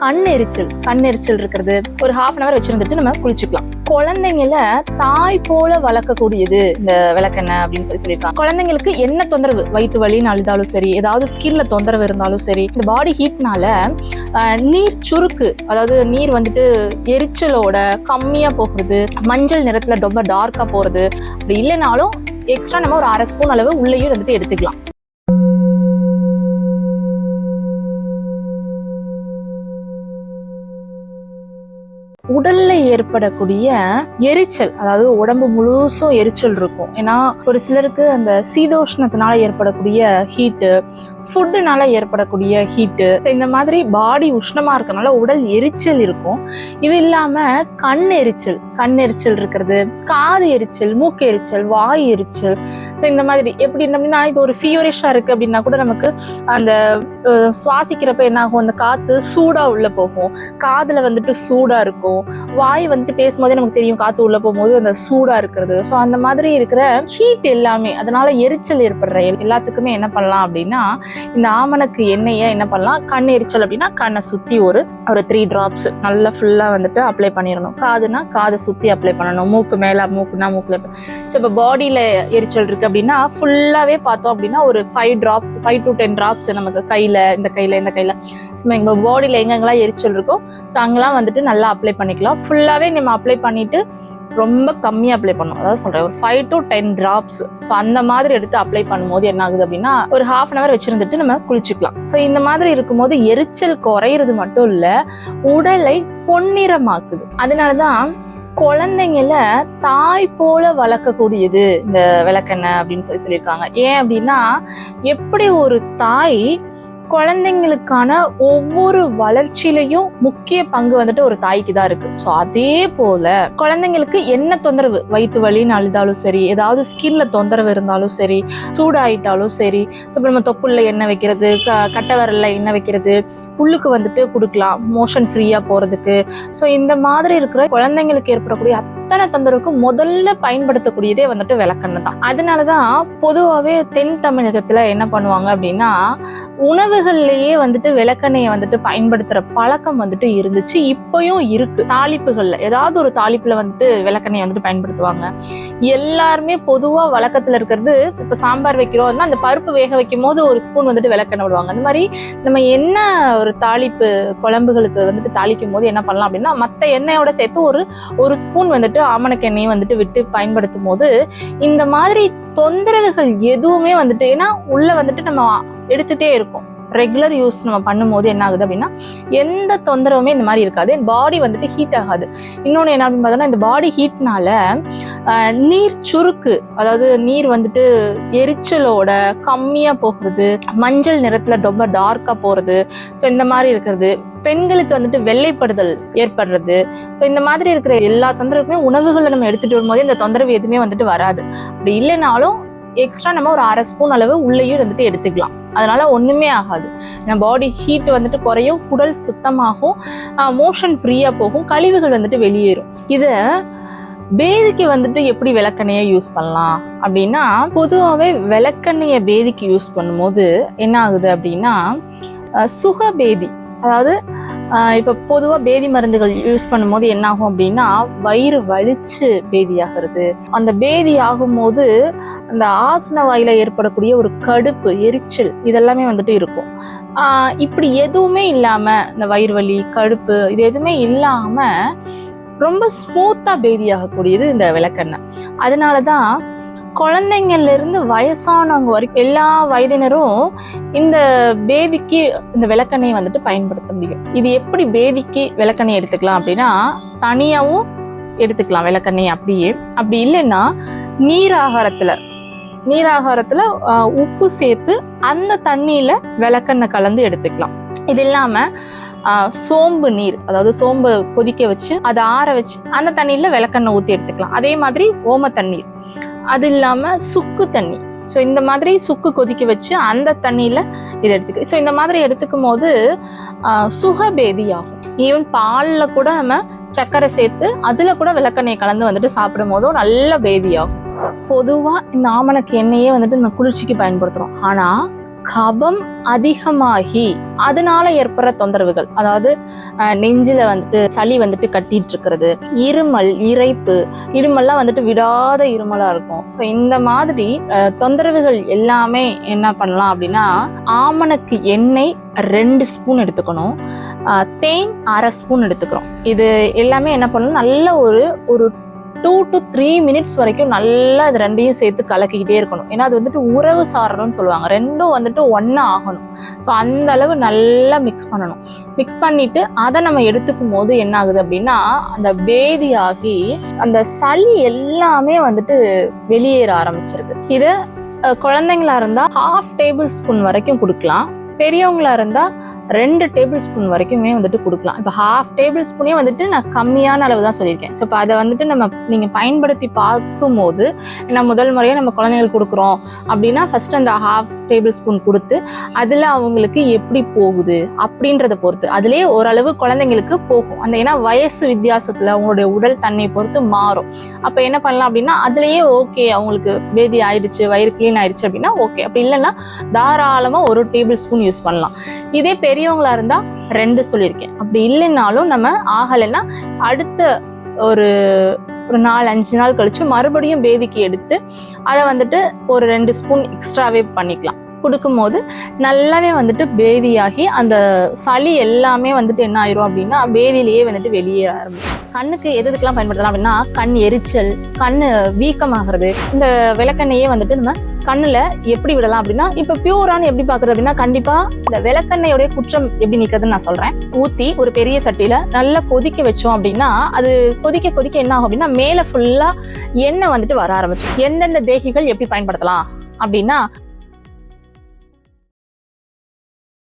கண் எரிச்சல் இருக்கிறது ஒரு ஹாஃப் அன் அவர் வச்சிருந்துட்டு நம்ம குளிச்சுக்கலாம். குழந்தைங்கள தாய் போல வளர்க்கக்கூடியது இந்த விளக்கெண்ணெய் அப்படின்னு சொல்லியிருக்காங்க. குழந்தைங்களுக்கு என்ன தொந்தரவு, வயிற்று வலின்னு அழுதாலும் சரி, ஏதாவது ஸ்கின்ல தொந்தரவு இருந்தாலும் சரி, இந்த பாடி ஹீட்னால நீர் சுருக்கு, அதாவது நீர் வந்துட்டு எரிச்சலோட கம்மியா போகிறது, மஞ்சள் நிறத்துல ரொம்ப டார்க்கா போறது, அப்படி இல்லைனாலும் எக்ஸ்ட்ரா நம்ம ஒரு 1/2 ஸ்பூன் அளவு உள்ளேயும் வந்துட்டு எடுத்துக்கலாம். உடல்ல ஏற்படக்கூடிய எரிச்சல், அதாவது உடம்பு முழுசும் எரிச்சல் இருக்கும். ஏன்னா ஒரு சிலருக்கு அந்த சீதோஷ்ணத்தினால ஏற்படக்கூடிய ஹீட்டு, ஃபுட்டுனால ஏற்படக்கூடிய ஹீட்டு, இந்த மாதிரி பாடி உஷ்ணமா இருக்கனால உடல் எரிச்சல் இருக்கும். இது இல்லாம கண் எரிச்சல் இருக்கிறது, காது எரிச்சல், மூக்கு எரிச்சல், வாய் எரிச்சல். ஸோ இந்த மாதிரி எப்படி அப்படின்னா, இப்போ ஒரு ஃபீவரிஷா இருக்கு அப்படின்னா கூட நமக்கு அந்த சுவாசிக்கிறப்ப என்ன ஆகும், அந்த காத்து சூடா உள்ள போகும், காதுல வந்துட்டு சூடா இருக்கும், வாய் வந்துட்டு பேசும்போதே நமக்கு தெரியும் காத்து உள்ள போகும்போது அந்த சூடா இருக்கிறது. ஸோ அந்த மாதிரி இருக்கிற ஹீட் எல்லாமே, அதனால எரிச்சல் ஏற்படுற எல்லாத்துக்குமே என்ன பண்ணலாம் அப்படின்னா, இந்த ஆமணக்கு எண்ணெயை என்ன பண்ணலாம், கண் எரிச்சல் அப்படின்னா கண்ணை சுத்தி ஒரு 3 drops நல்லா ஃபுல்லா வந்துட்டு அப்ளை பண்ணிடணும். காதுனா காதை சுத்தி அப்ளை பண்ணணும், மூக்கு மேல, மூக்குனா மூக்குல. ஸோ இப்போ பாடியில எரிச்சல் இருக்கு அப்படின்னா ஃபுல்லாவே பார்த்தோம் அப்படின்னா ஒரு 5 to 10 drops நமக்கு இந்த கையில எங்க பாடியில எங்கெங்கெல்லாம் எரிச்சல் இருக்கோ ஸோ அங்கெல்லாம் வந்துட்டு நல்லா அப்ளை பண்ணிக்கலாம். ஃபுல்லாவே நம்ம அப்ளை பண்ணிட்டு ரொம்ப கம்மியாக அப்ளை பண்ணும். அதாவது சொல்கிறேன், ஒரு 5 to 10 drops. ஸோ அந்த மாதிரி எடுத்து அப்ளை பண்ணும்போது என்ன ஆகுது அப்படின்னா, ஒரு ஹாஃப் அன் அவர் வச்சிருந்துட்டு நம்ம குளிச்சுக்கலாம். ஸோ இந்த மாதிரி இருக்கும்போது எரிச்சல் குறையிறது மட்டும் இல்லை, உடலை பொன்னிறமாக்குது. அதனாலதான் குழந்தைங்கள தாய் போல வளர்க்கக்கூடியது இந்த விளக்கெண்ணெய் அப்படின்னு சொல்லியிருக்காங்க. ஏன் அப்படின்னா, எப்படி ஒரு தாய் குழந்தைங்களுக்கான ஒவ்வொரு வளர்ச்சியிலையும் முக்கிய பங்கு வந்துட்டு ஒரு தாய்க்கு தான் இருக்கு. ஸோ அதே போல குழந்தைங்களுக்கு என்ன தொந்தரவு, வயிற்று வலின்னு அழுதாலும் சரி, ஏதாவது ஸ்கின்ல தொந்தரவு இருந்தாலும் சரி, சூடாயிட்டாலும் சரி, இப்போ நம்ம தொப்புள்ள எண்ணெய் வைக்கிறது, கட்டை விரல்ல எண்ணெய் வைக்கிறது, உள்ளுக்கு வந்துட்டு கொடுக்கலாம் மோஷன் ஃப்ரீயா போறதுக்கு. ஸோ இந்த மாதிரி இருக்கிற குழந்தைங்களுக்கு ஏற்படக்கூடிய அத்தனை தொந்தரவுக்கு முதல்ல பயன்படுத்தக்கூடியதே வந்துட்டு விளக்கெண்ணெய் தான். அதனாலதான் பொதுவாகவே தென் தமிழகத்துல என்ன பண்ணுவாங்க அப்படின்னா, உணவுகள்லயே வந்துட்டு விளக்கெண்ணெயை வந்துட்டு பயன்படுத்துற பழக்கம் வந்துட்டு இருந்துச்சு, இப்பயும் இருக்கு. தாளிப்புகள்ல ஏதாவது ஒரு தாளிப்புல வந்துட்டு விளக்கெண்ணெயை வந்துட்டு பயன்படுத்துவாங்க. எல்லாருமே பொதுவா வழக்கத்துல இருக்கிறது, இப்ப சாம்பார் வைக்கிறோம்னா அந்த பருப்பு வேக வைக்கும் போது ஒரு ஸ்பூன் வந்துட்டு விளக்கெண்ணெய் விடுவாங்க. அந்த மாதிரி நம்ம என்ன ஒரு தாளிப்பு குழம்புகளுக்கு வந்துட்டு தாளிக்கும் போது என்ன பண்ணலாம் அப்படின்னா, மற்ற எண்ணெயோட சேர்த்து ஒரு ஸ்பூன் வந்துட்டு ஆமணக்கு எண்ணெயை வந்துட்டு விட்டு பயன்படுத்தும் போது இந்த மாதிரி தொந்தரவுகள் எதுவுமே வந்துட்டு, ஏன்னா உள்ள வந்துட்டு நம்ம எடுத்துட்டே இருக்கும், ரெகுலர் யூஸ் நம்ம பண்ணும்போது என்ன ஆகுது அப்படின்னா எந்த தொந்தரவுமே இந்த மாதிரி இருக்காது, பாடி வந்துட்டு ஹீட் ஆகாது. இன்னொன்று என்ன அப்படின்னு பார்த்தோம்னா, இந்த பாடி ஹீட்னால நீர் சுருக்கு, அதாவது நீர் வந்துட்டு எரிச்சலோட கம்மியா போகிறது, மஞ்சள் நிறத்துல ரொம்ப டார்க்கா போறது, ஸோ இந்த மாதிரி இருக்கிறது, பெண்களுக்கு வந்துட்டு வெள்ளைப்படுதல் ஏற்படுறது, ஸோ இந்த மாதிரி இருக்கிற எல்லா தொந்தரவுக்குமே உணவுகளை நம்ம எடுத்துட்டு வரும்போது இந்த தொந்தரவு எதுவுமே வந்துட்டு வராது. அப்படி இல்லைனாலும் எக்ஸ்ட்ரா நம்ம ஒரு 1/2 ஸ்பூன் அளவு உள்ளேயும் வந்துட்டு எடுத்துக்கலாம். அதனால ஒண்ணுமே ஆகாது. நம்ம பாடி ஹீட் வந்துட்டு குறையும், குடல் சுத்தமாகும், மோஷன் ஃப்ரீயா போகும், கழிவுகள் வந்துட்டு வெளியேறும். இத பேதிக்கு வந்துட்டு எப்படி விளக்கெண்ணெயை யூஸ் பண்ணலாம் அப்படின்னா, பொதுவாகவே விளக்கெண்ணெயை பேதிக்கு யூஸ் பண்ணும்போது என்ன ஆகுது அப்படின்னா, சுகபேதி, அதாவது இப்போ பொதுவாக பேதி மருந்துகள் யூஸ் பண்ணும்போது என்ன ஆகும் அப்படின்னா, வயிறு வலிச்சு பேதி ஆகிறது. அந்த பேதி ஆகும்போது அந்த ஆசன வாயில ஏற்படக்கூடிய ஒரு கடுப்பு, எரிச்சல் இதெல்லாமே வந்துட்டு இருக்கும். இப்படி எதுவுமே இல்லாம, இந்த வயிறு வலி, கடுப்பு இது எதுவுமே இல்லாம ரொம்ப ஸ்மூத்தா பேதி ஆகக்கூடியது இந்த விளக்கெண்ணெய். அதனாலதான் குழந்தைங்கள்ல இருந்து வயசானவங்க வரைக்கும் எல்லா வயதினரும் இந்த பேதிக்கு இந்த விளக்கெண்ணெயை வந்துட்டு பயன்படுத்த முடியும். இது எப்படி பேதிக்கு விளக்கெண்ணெய் எடுத்துக்கலாம் அப்படின்னா, தனியாவும் எடுத்துக்கலாம் விளக்கெண்ணெய் அப்படியே. அப்படி இல்லைன்னா நீராகாரத்துல உப்பு சேர்த்து அந்த தண்ணியில விளக்கெண்ணெய் கலந்து எடுத்துக்கலாம். இது இல்லாம சோம்பு நீர், அதாவது சோம்பு கொதிக்க வச்சு அதை ஆற வச்சு அந்த தண்ணியில விளக்கெண்ணெய் ஊற்றி எடுத்துக்கலாம். அதே மாதிரி ஓம தண்ணீர், அது இல்லாம சுக்கு தண்ணி. ஸோ இந்த மாதிரி சுக்கு கொதிக்க வச்சு அந்த தண்ணியில இதை எடுத்துக்க. ஸோ இந்த மாதிரி எடுத்துக்கும் போது சுகபேதி ஆகும். ஈவன் பாலில் கூட நம்ம சர்க்கரை சேர்த்து அதுல கூட விளக்கெண்ணெய் கலந்து வந்துட்டு சாப்பிடும் போதும் நல்ல பேதி ஆகும். பொதுவா இந்த ஆமணக்கு எண்ணெயே வந்துட்டு நம்ம குளிர்ச்சிக்கு பயன்படுத்துறோம். ஆனா கபம் அதிகமாகி அதனால ஏற்படுற தொந்தரவுகள், அதாவது நெஞ்சில வந்துட்டு சளி வந்துட்டு கட்டிட்டு இருக்கிறது, இருமல், இரைப்பு, இருமல்லாம் வந்துட்டு விடாத இருமலா இருக்கும். ஸோ இந்த மாதிரி தொந்தரவுகள் எல்லாமே என்ன பண்ணலாம் அப்படின்னா, ஆமணக்கு எண்ணெய் 2 ஸ்பூன் எடுத்துக்கணும், தேன் 1/2 ஸ்பூன் எடுத்துக்கிறோம். இது எல்லாமே என்ன பண்ணணும், நல்ல ஒரு 2 to 3 மினிட்ஸ் வரைக்கும் நல்லா இது ரெண்டையும் சேர்த்து கலக்கிக்கிட்டே இருக்கணும். ஏன்னா அது வந்துட்டு உறவு சாரணும்னு சொல்லுவாங்க, ரெண்டும் வந்துட்டு ஒன்றா ஆகணும். ஸோ அந்த அளவு நல்லா மிக்ஸ் பண்ணணும். மிக்ஸ் பண்ணிட்டு அதை நம்ம எடுத்துக்கும் போது என்ன ஆகுது அப்படின்னா, அந்த பேதியாகி அந்த சளி எல்லாமே வந்துட்டு வெளியேற ஆரம்பிச்சிருது. இதை குழந்தைங்களா இருந்தா 1/2 டேபிள் ஸ்பூன் வரைக்கும் கொடுக்கலாம், பெரியவங்களா இருந்தா 2 டேபிள் ஸ்பூன் வரைக்குமே வந்துட்டு கொடுக்கலாம். இப்போ 1/2 டேபிள் ஸ்பூனே வந்துட்டு நான் கம்மியான அளவு தான் சொல்லியிருக்கேன். ஸோ இப்போ அதை வந்துட்டு நீங்கள் பயன்படுத்தி பார்க்கும்போது, ஏன்னா முதல் முறையாக நம்ம குழந்தைங்களுக்கு கொடுக்குறோம் அப்படின்னா ஃபர்ஸ்ட் அந்த 1/2 டேபிள் ஸ்பூன் கொடுத்து அதில் அவங்களுக்கு எப்படி போகுது அப்படின்றத பொறுத்து, அதுலேயே ஓரளவு குழந்தைங்களுக்கு போகும். அந்த ஏன்னா வயசு வித்தியாசத்தில் அவங்களுடைய உடல் தன்னை பொறுத்து மாறும். அப்போ என்ன பண்ணலாம் அப்படின்னா, அதுலேயே ஓகே அவங்களுக்கு பேதி ஆயிடுச்சு, வயிறு க்ளீன் ஆயிடுச்சு அப்படின்னா ஓகே. அப்படி இல்லைன்னா தாராளமாக 1 டேபிள் ஸ்பூன் யூஸ் பண்ணலாம். இதே பெரியவங்களா இருந்தா 2 சொல்லியிருக்கேன். அப்படி இல்லைன்னாலும் நம்ம ஆகலைன்னா அடுத்த ஒரு 4-5 நாள் கழிச்சு மறுபடியும் பேதிக்கு எடுத்து அதை வந்துட்டு ஒரு 2 ஸ்பூன் எக்ஸ்ட்ராவே பண்ணிக்கலாம். கொடுக்கும்போது நல்லாவே வந்துட்டு பேதியாகி அந்த சளி எல்லாமே வந்துட்டு என்ன ஆயிரும் அப்படின்னா பேதியிலேயே வந்துட்டு வெளியேற ஆரம்பிச்சு. கண்ணுக்கு எதுக்கெல்லாம் பயன்படுத்தலாம் அப்படின்னா, கண் எரிச்சல், கண்ணு வீக்கமாகிறது, இந்த விளக்கெண்ணையே வந்துட்டு நம்ம கண்ணுல எப்படி விடலாம் அப்படின்னா, இப்ப பியூரான்னு எப்படி பாக்குறது அப்படின்னா, கண்டிப்பா இந்த விளக்கெண்ணையோடைய குற்றம் எப்படி நீக்கிறதுன்னு நான் சொல்றேன். ஊத்தி ஒரு பெரிய சட்டியில நல்லா கொதிக்க வச்சோம் அப்படின்னா, அது கொதிக்க கொதிக்க என்ன ஆகும் அப்படின்னா, மேல ஃபுல்லா எண்ணெய் வந்துட்டு வர ஆரம்பிச்சு. எந்தெந்த தேகிகள் எப்படி பயன்படுத்தலாம் அப்படின்னா,